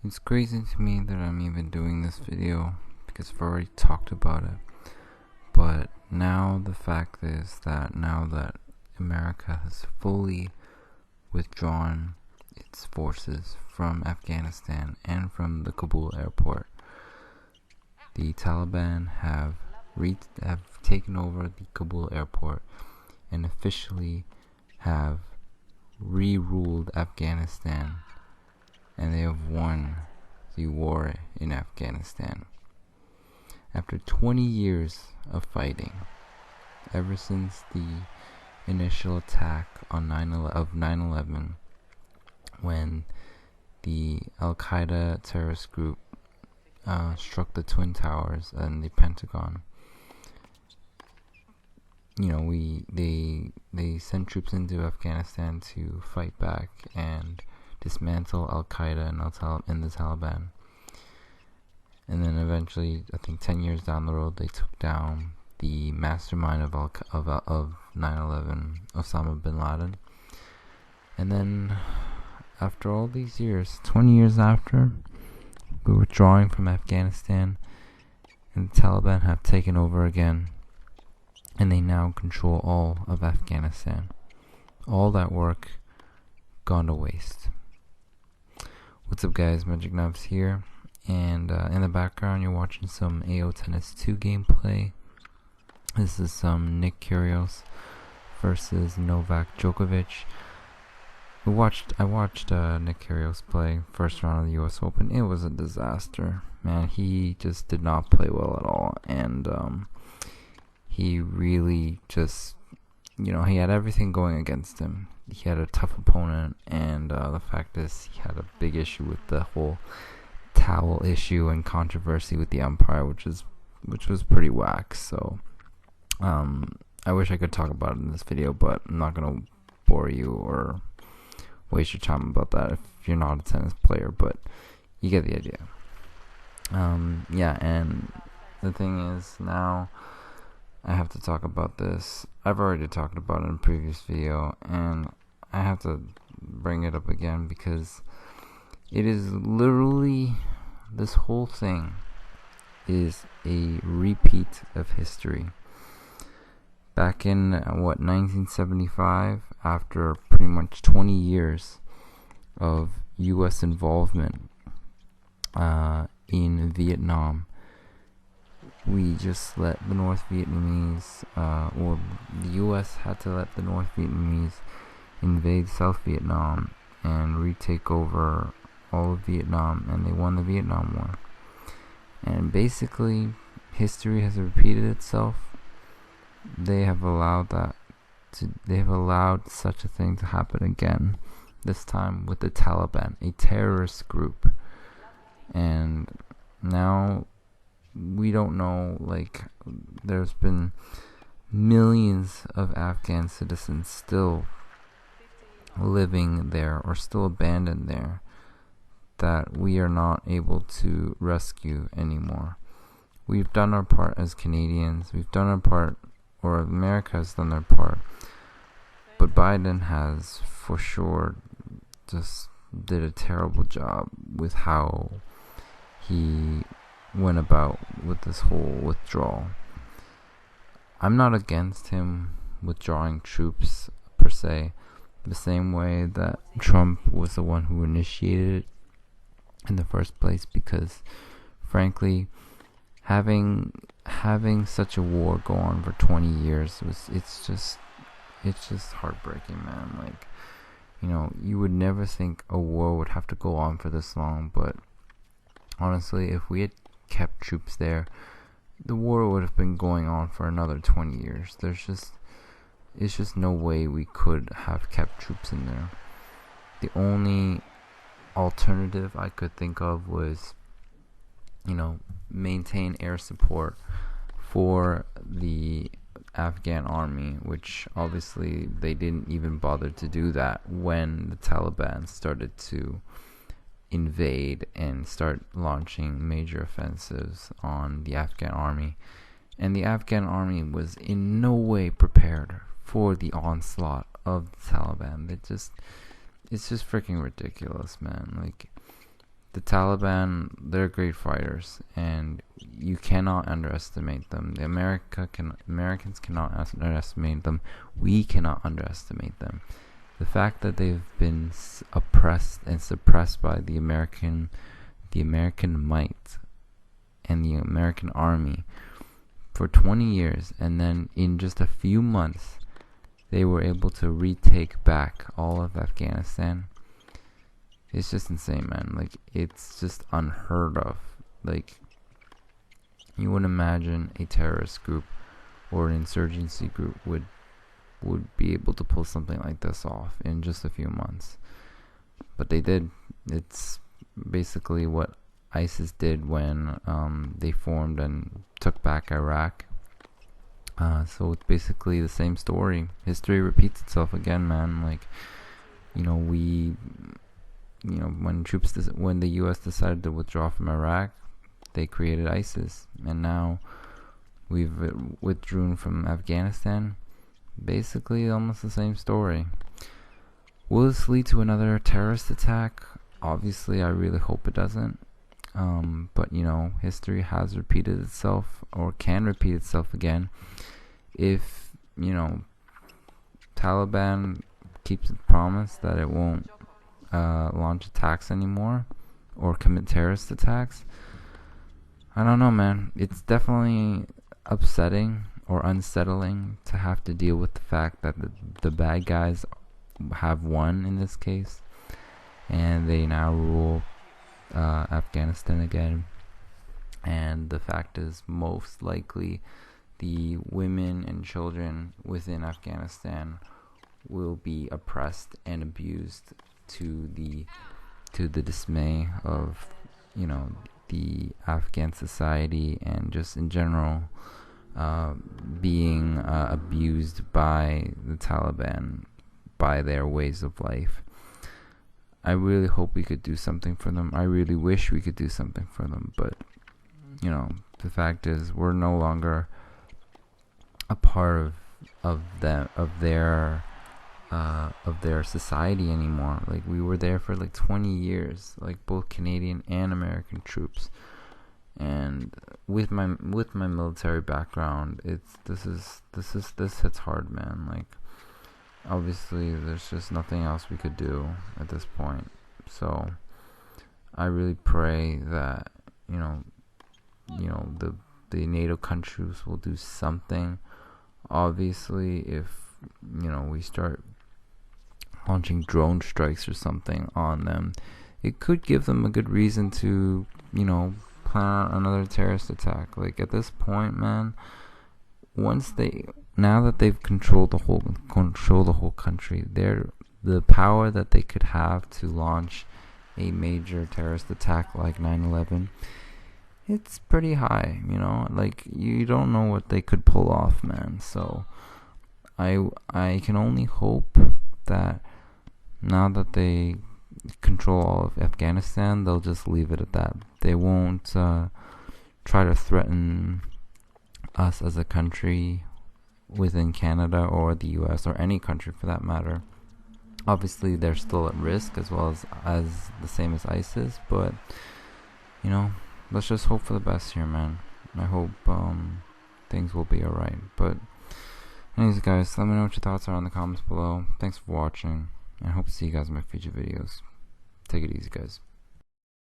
It's crazy to me that I'm even doing this video because I've already talked about it. But now the fact is that now that America has fully withdrawn its forces from Afghanistan and from the Kabul airport, the Taliban have taken over the Kabul airport and officially have re-ruled Afghanistan, and they have won the war in Afghanistan. After 20 years of fighting, ever since the initial attack on 9/11, when the Al-Qaeda terrorist group struck the Twin Towers and the Pentagon, they sent troops into Afghanistan to fight back and dismantle Al-Qaeda and the Taliban. And then eventually, I think 10 years down the road, they took down the mastermind of 9/11, Osama bin Laden. And then, after all these years, 20 years after, we're withdrawing from Afghanistan, and the Taliban have taken over again, and they now control all of Afghanistan. All that work gone to waste. What's up, guys? Magic Nubs here. And in the background, you're watching some AO Tennis 2 gameplay. This is some Nick Kyrgios versus Novak Djokovic. I watched Nick Kyrgios play first round of the U.S. Open. It was a disaster, man. He just did not play well at all, and he really just, he had everything going against him. He had a tough opponent, and the fact is, he had a big issue with the whole towel issue and controversy with the umpire, which was pretty whack. So I wish I could talk about it in this video, but I'm not gonna bore you or waste your time about that if you're not a tennis player, but you get the idea. Yeah, and the thing is, now I have to talk about this. I've already talked about it in a previous video, and I have to bring it up again because it is literally, this whole thing is a repeat of history. Back in 1975, after pretty much 20 years of U.S. involvement in Vietnam, we just let the North Vietnamese, or the U.S. had to let the North Vietnamese invade South Vietnam and retake over all of Vietnam, and they won the Vietnam War. And basically, history has repeated itself. They have allowed such a thing to happen again, this time with the Taliban, a terrorist group. And now we don't know, there's been millions of Afghan citizens still living there or still abandoned there that we are not able to rescue anymore. We've done our part as Canadians. We've done our part, or America has done their part. But Biden has, for sure, just did a terrible job with how he went about with this whole withdrawal. I'm not against him withdrawing troops, per se, the same way that Trump was the one who initiated it in the first place, because frankly, having such a war go on for 20 years it's just heartbreaking, man. You would never think a war would have to go on for this long, but honestly, if we had kept troops there, the war would have been going on for another 20 years. It's just no way we could have kept troops in there. The only alternative I could think of was, maintain air support for the Afghan army, which obviously they didn't even bother to do that when the Taliban started to invade and start launching major offensives on the Afghan army. And the Afghan army was in no way prepared for the onslaught of the Taliban. It's just freaking ridiculous, man. the Taliban, they're great fighters, and you cannot underestimate them. Americans cannot underestimate them. We cannot underestimate them. The fact that they've been oppressed and suppressed by the American might and the American army for 20 years, and then in just a few months, they were able to retake back all of Afghanistan. It's just insane, man. Like, it's just unheard of. Like, you wouldn't imagine a terrorist group or an insurgency group would be able to pull something like this off in just a few months. But they did. It's basically what ISIS did when they formed and took back Iraq. So it's basically the same story. History repeats itself again, man. Like, when the U.S. decided to withdraw from Iraq, they created ISIS, and now we've withdrawn from Afghanistan. Basically, almost the same story. Will this lead to another terrorist attack? Obviously, I really hope it doesn't. But history has repeated itself, or can repeat itself again, if Taliban keeps its promise that it won't launch attacks anymore or commit terrorist attacks. I don't know, man. It's definitely upsetting or unsettling to have to deal with the fact that the bad guys have won in this case, and they now rule Afghanistan again. And the fact is, most likely the women and children within Afghanistan will be oppressed and abused to the dismay of the Afghan society, and just in general being abused by the Taliban, by their ways of life. I really hope we could do something for them. I really wish we could do something for them, but the fact is, we're no longer a part of their society anymore. Like, we were there for like 20 years, like both Canadian and American troops. And with my military background, this hits hard, man. Like, obviously there's just nothing else we could do at this point. So I really pray that the NATO countries will do something. Obviously, if we start launching drone strikes or something on them, it could give them a good reason to plan out another terrorist attack. Like, at this point, man, now that they've controlled the whole country, the power that they could have to launch a major terrorist attack like 9/11, it's pretty high. Like, you don't know what they could pull off, man. So I can only hope that now that they control all of Afghanistan, they'll just leave it at that. They won't try to threaten us as a country within Canada or the US, or any country for that matter. Obviously, they're still at risk, as well as the same as ISIS, but let's just hope for the best here, man. I hope things will be alright. But anyways, guys, let me know what your thoughts are in the comments below. Thanks for watching, and I hope to see you guys in my future videos. Take it easy, guys.